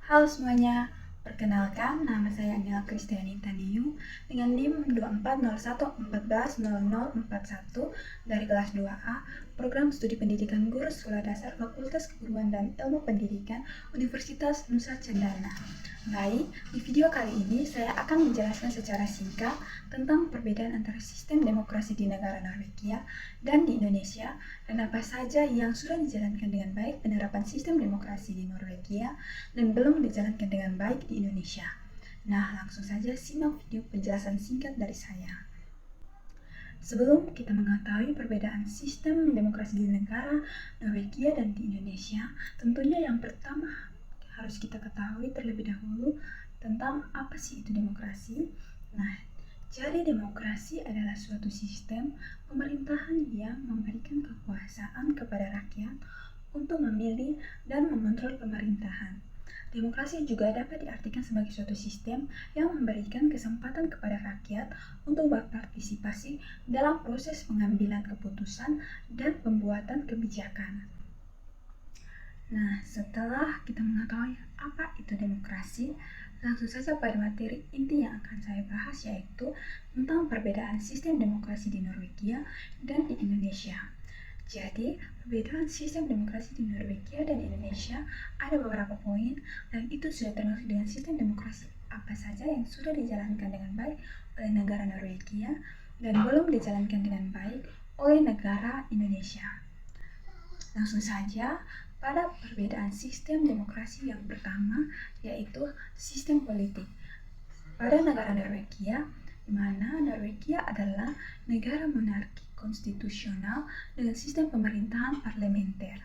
Halo semuanya, perkenalkan nama saya Angela Kristiani Taniu dengan NIM 2401140041 dari kelas 2A Program Studi Pendidikan Guru Sekolah Dasar Fakultas Keguruan dan Ilmu Pendidikan Universitas Nusa Cendana. Baik, di video kali ini saya akan menjelaskan secara singkat tentang perbedaan antara sistem demokrasi di negara Norwegia dan di Indonesia dan apa saja yang sudah dijalankan dengan baik penerapan sistem demokrasi di Norwegia dan belum dijalankan dengan baik di Indonesia. Nah, langsung saja simak video penjelasan singkat dari saya. Sebelum kita mengetahui perbedaan sistem demokrasi di negara Norwegia dan di Indonesia, tentunya yang pertama harus kita ketahui terlebih dahulu tentang apa sih itu demokrasi. Nah, jadi demokrasi adalah suatu sistem pemerintahan yang memberikan kekuasaan kepada rakyat untuk memilih dan mengontrol pemerintahan. Demokrasi juga dapat diartikan sebagai suatu sistem yang memberikan kesempatan kepada rakyat untuk berpartisipasi dalam proses pengambilan keputusan dan pembuatan kebijakan. Nah, setelah kita mengetahui apa itu demokrasi, langsung saja pada materi inti yang akan saya bahas, yaitu tentang perbedaan sistem demokrasi di Norwegia dan di Indonesia. Jadi, perbedaan sistem demokrasi di Norwegia dan Indonesia ada beberapa poin, dan itu sudah termasuk dengan sistem demokrasi apa saja yang sudah dijalankan dengan baik oleh negara Norwegia dan belum dijalankan dengan baik oleh negara Indonesia. Langsung saja pada perbedaan sistem demokrasi yang pertama, yaitu sistem politik. Pada negara Norwegia, di mana Norwegia adalah negara monarki konstitusional dengan sistem pemerintahan parlementer.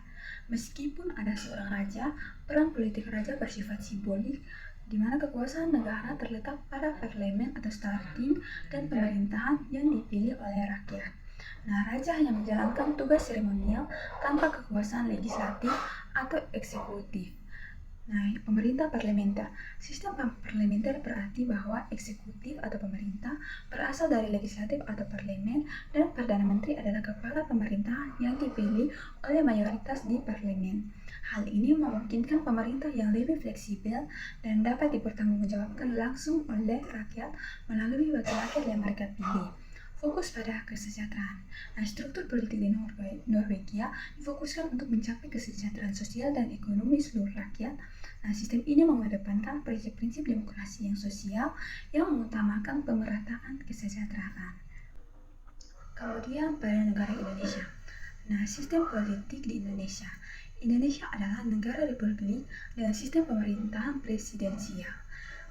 Meskipun ada seorang raja, peran politik raja bersifat simbolik, di mana kekuasaan negara terletak pada parlemen atau Storting dan pemerintahan yang dipilih oleh rakyat. Nah, raja hanya menjalankan tugas seremonial tanpa kekuasaan legislatif atau eksekutif. Nah, pemerintah parlementer. Sistem parlementer berarti bahwa eksekutif atau pemerintah berasal dari legislatif atau parlemen dan Perdana Menteri adalah kepala pemerintahan yang dipilih oleh mayoritas di parlemen. Hal ini memungkinkan pemerintah yang lebih fleksibel dan dapat dipertanggungjawabkan langsung oleh rakyat melalui wakil-wakil yang mereka pilih. Fokus pada kesejahteraan. Nah, struktur politik di Norwegia difokuskan untuk mencapai kesejahteraan sosial dan ekonomi seluruh rakyat. Nah, sistem ini mengedepankan prinsip-prinsip demokrasi yang sosial yang mengutamakan pemerataan kesejahteraan. Kemudian pada negara Indonesia. Nah, sistem politik di Indonesia. Indonesia adalah negara republik dengan sistem pemerintahan presidensial.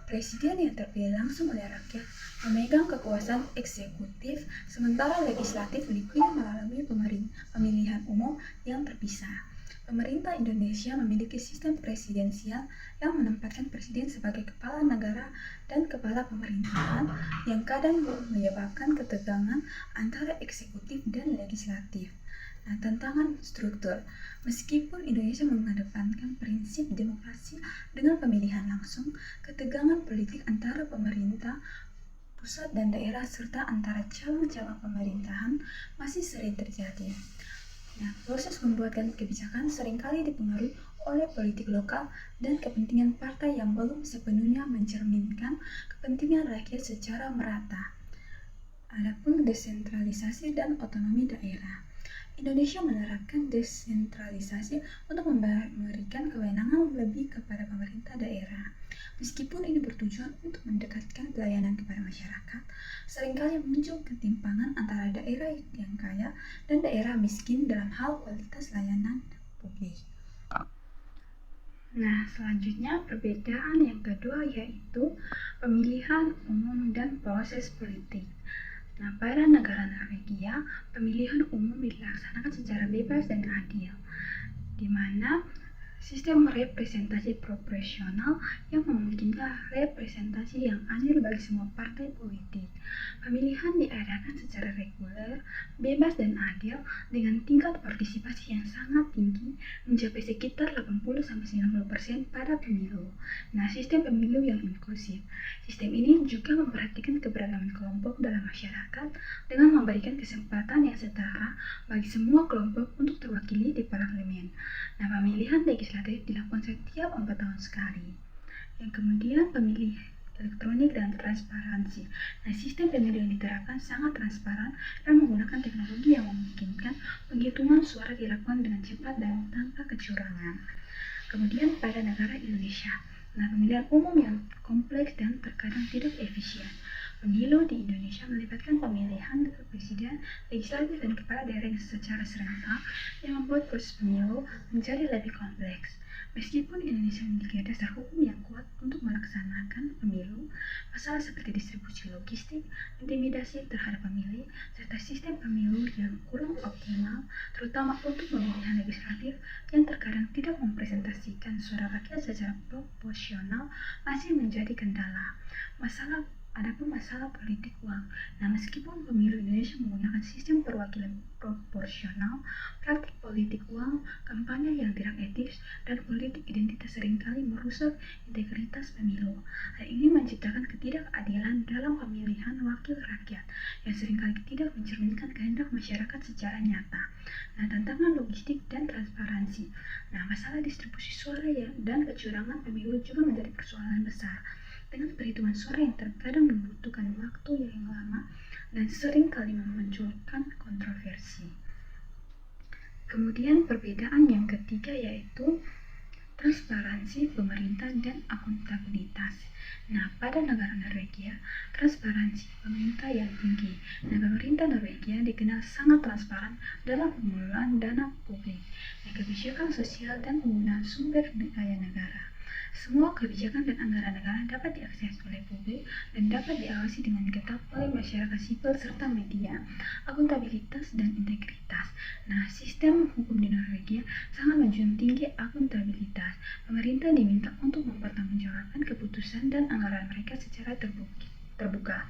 Presiden yang terpilih langsung oleh rakyat memegang kekuasaan eksekutif, sementara legislatif dipilih melalui pemilihan umum yang terpisah. Pemerintah Indonesia memiliki sistem presidensial yang menempatkan presiden sebagai kepala negara dan kepala pemerintahan yang kadang menyebabkan ketegangan antara eksekutif dan legislatif. Nah, tantangan struktur. Meskipun Indonesia mengedepankan prinsip demokrasi dengan pemilihan langsung, ketegangan politik antara pemerintah pusat dan daerah serta antara cabang-cabang pemerintahan masih sering terjadi. Nah, proses pembuatan kebijakan seringkali dipengaruhi oleh politik lokal dan kepentingan partai yang belum sepenuhnya mencerminkan kepentingan rakyat secara merata. Adapun desentralisasi dan otonomi daerah. Indonesia menerapkan desentralisasi untuk memberikan kewenangan lebih kepada pemerintah daerah. Meskipun ini bertujuan untuk mendekatkan pelayanan kepada masyarakat, seringkali muncul ketimpangan antara daerah yang kaya dan daerah miskin dalam hal kualitas layanan publik. Nah, selanjutnya perbedaan yang kedua yaitu pemilihan umum dan proses politik. Nah, pada negara Norwegia, pemilihan umum dilaksanakan secara bebas dan adil, di mana sistem representasi proporsional yang memungkinkan representasi yang adil bagi semua partai politik. Pemilihan diadakan secara reguler, bebas dan adil dengan tingkat partisipasi yang sangat tinggi, mencapai sekitar 80-90% pada pemilu. Nah, sistem pemilu yang inklusif. Sistem ini juga memperhatikan keberagaman kelompok dalam masyarakat dengan memberikan kesempatan yang setara bagi semua kelompok untuk terwakili di parlemen. Nah, pemilihan legislatif dilakukan setiap 4 tahun sekali. Yang kemudian pemilih elektronik dan transparansi. Nah, sistem pemilu yang diterapkan sangat transparan dan menggunakan teknologi yang memungkinkan penghitungan suara dilakukan dengan cepat dan tanpa kecurangan. Kemudian pada negara Indonesia, nah pemilihan umum yang kompleks dan terkadang tidak efisien. Pemilu di Indonesia melibatkan pemilihan presiden, legislatif, dan kepala daerah secara serentak yang membuat proses pemilu menjadi lebih kompleks. Meskipun Indonesia memiliki dasar hukum yang kuat untuk melaksanakan pemilu, masalah seperti distribusi logistik, intimidasi terhadap pemilih, serta sistem pemilu yang kurang optimal, terutama untuk pemilihan legislatif yang terkadang tidak mempresentasikan suara rakyat secara proporsional, masih menjadi kendala. Adapun masalah politik uang. Nah, meskipun pemilu Indonesia menggunakan sistem perwakilan proporsional, praktik politik uang, kampanye yang tidak etis, dan politik identitas seringkali merusak integritas pemilu. Hal ini menciptakan ketidakadilan dalam pemilihan wakil rakyat yang seringkali tidak mencerminkan kehendak masyarakat secara nyata. Nah, tantangan logistik dan transparansi. Nah, masalah distribusi suara dan kecurangan pemilu juga menjadi persoalan besar. Dengan perhitungan suara yang terkadang membutuhkan waktu yang lama dan sering kali memunculkan kontroversi. Kemudian perbedaan yang ketiga yaitu transparansi pemerintah dan akuntabilitas. Nah, pada negara Norwegia, transparansi pemerintah yang tinggi. Nah, pemerintah Norwegia dikenal sangat transparan dalam pengelolaan dana publik, kebijakan sosial, dan penggunaan sumber daya negara. Semua kebijakan dan anggaran negara dapat diakses oleh publik dan dapat diawasi dengan ketat oleh masyarakat sipil serta media. Akuntabilitas dan integritas. Nah, sistem hukum di Norwegia sangat menjunjung tinggi akuntabilitas. Pemerintah diminta untuk mempertanggungjawabkan keputusan dan anggaran mereka secara terbuka.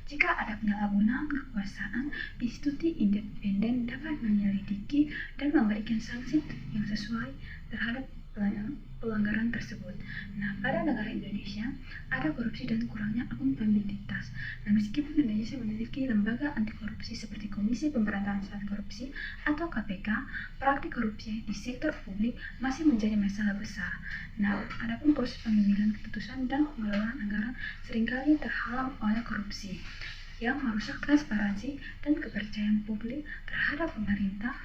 Jika ada penyalahgunaan kekuasaan, institusi independen dapat menyelidiki dan memberikan sanksi yang sesuai terhadap pelanggaran tersebut. Nah, pada negara Indonesia ada korupsi dan kurangnya akuntabilitas. Nah, meskipun Indonesia memiliki lembaga anti korupsi seperti Komisi Pemberantasan Korupsi atau KPK, praktik korupsi di sektor publik masih menjadi masalah besar. Nah, adapun proses pengambilan keputusan dan pengelolaan anggaran seringkali terhalang oleh korupsi yang merusak transparansi dan kepercayaan publik terhadap pemerintah.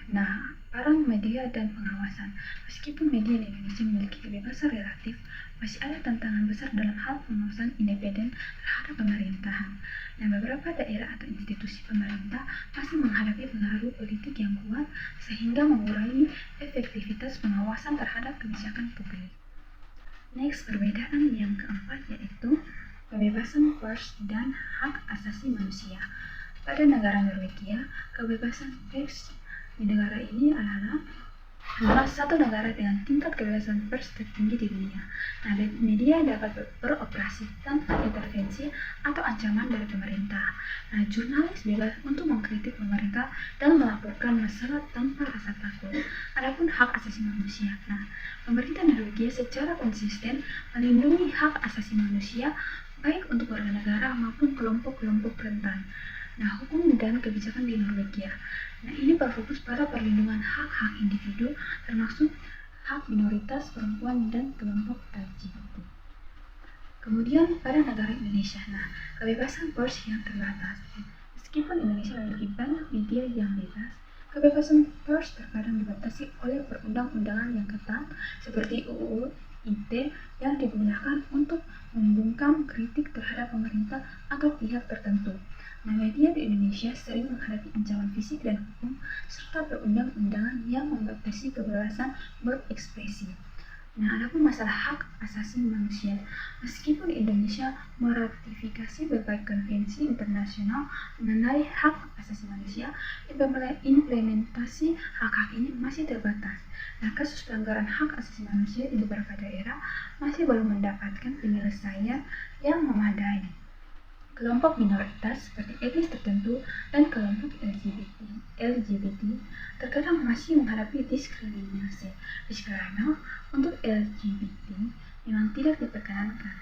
Nah, peran media dan pengawasan. Meskipun media di Indonesia memiliki kebebasan relatif, masih ada tantangan besar dalam hal pengawasan independen terhadap pemerintahan. Nah, beberapa daerah atau institusi pemerintah masih menghadapi pengaruh politik yang kuat sehingga mengurangi efektivitas pengawasan terhadap kebijakan publik. Next, perbedaan yang keempat yaitu kebebasan pers dan hak asasi manusia. Pada negara Norwegia, kebebasan pers di negara ini adalah satu negara dengan tingkat kebebasan pers tertinggi di dunia. Nah, media dapat beroperasi tanpa intervensi atau ancaman dari pemerintah. Nah, jurnalis bebas untuk mengkritik pemerintah dan melaporkan masalah tanpa rasa takut. Adapun hak asasi manusia. Nah, pemerintah Norwegia secara konsisten melindungi hak asasi manusia baik untuk warga negara maupun kelompok-kelompok rentan. Nah, hukum dan kebijakan di Norwegia. Nah, ini berfokus pada perlindungan hak-hak individu, termasuk hak minoritas, perempuan, dan kelompok LGBT. Kemudian pada negara Indonesia, nah, kebebasan pers yang terbatas. Meskipun Indonesia memiliki banyak media yang bebas, kebebasan pers terkadang dibatasi oleh perundang-undangan yang ketat, seperti UU ITE yang digunakan untuk membungkam kritik terhadap pemerintah atau pihak tertentu. Nah, media di Indonesia sering menghadapi ancaman fisik dan hukum serta perundang-undangan yang membatasi kebebasan berekspresi. Nah, adapun masalah hak asasi manusia, meskipun Indonesia meratifikasi berbagai konvensi internasional mengenai hak asasi manusia, implementasi hak-hak ini masih terbatas. Nah, kasus pelanggaran hak asasi manusia di beberapa daerah masih belum mendapatkan penyelesaian yang memadai. Kelompok minoritas seperti etnis tertentu dan kelompok LGBT terkadang masih menghadapi diskriminasi. Disclaimer, untuk LGBT memang tidak diperkenankan.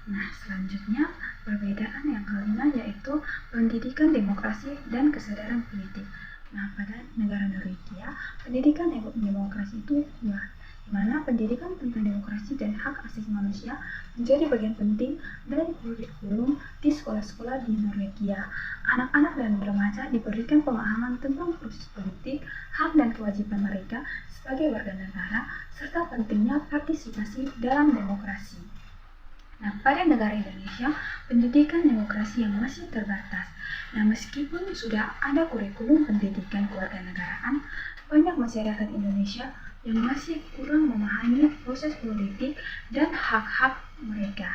Nah, selanjutnya perbedaan yang kelima yaitu pendidikan demokrasi dan kesadaran politik. Nah, pada negara Norwegia, pendidikan demokrasi itu kuat. di mana pendidikan tentang demokrasi dan hak asasi manusia menjadi bagian penting dari kurikulum di sekolah-sekolah di Norwegia. Anak-anak dan remaja diberikan pemahaman tentang proses politik, hak dan kewajiban mereka sebagai warga negara, serta pentingnya partisipasi dalam demokrasi. Nah, pada negara Indonesia, pendidikan demokrasi yang masih terbatas. Nah, meskipun sudah ada kurikulum pendidikan kewarganegaraan, banyak masyarakat Indonesia yang masih kurang memahami proses politik dan hak-hak mereka.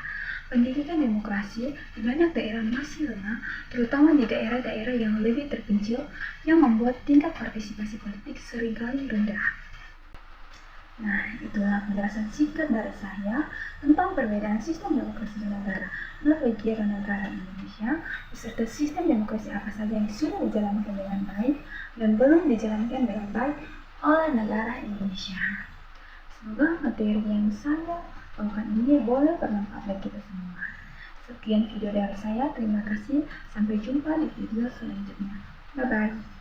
Pendidikan demokrasi di banyak daerah masih lemah, terutama di daerah-daerah yang lebih terpencil, yang membuat tingkat partisipasi politik seringkali rendah. Nah, itulah penjelasan singkat dari saya tentang perbedaan sistem demokrasi di negara Norwegia dan negara Indonesia, beserta sistem demokrasi apa saja yang sudah dijalankan dengan baik dan belum dijalankan dengan baik oleh negara Indonesia. Semoga materi yang saya bawakan ini boleh bermanfaat bagi kita semua. Sekian video dari saya, terima kasih, sampai jumpa di video selanjutnya. Bye-bye.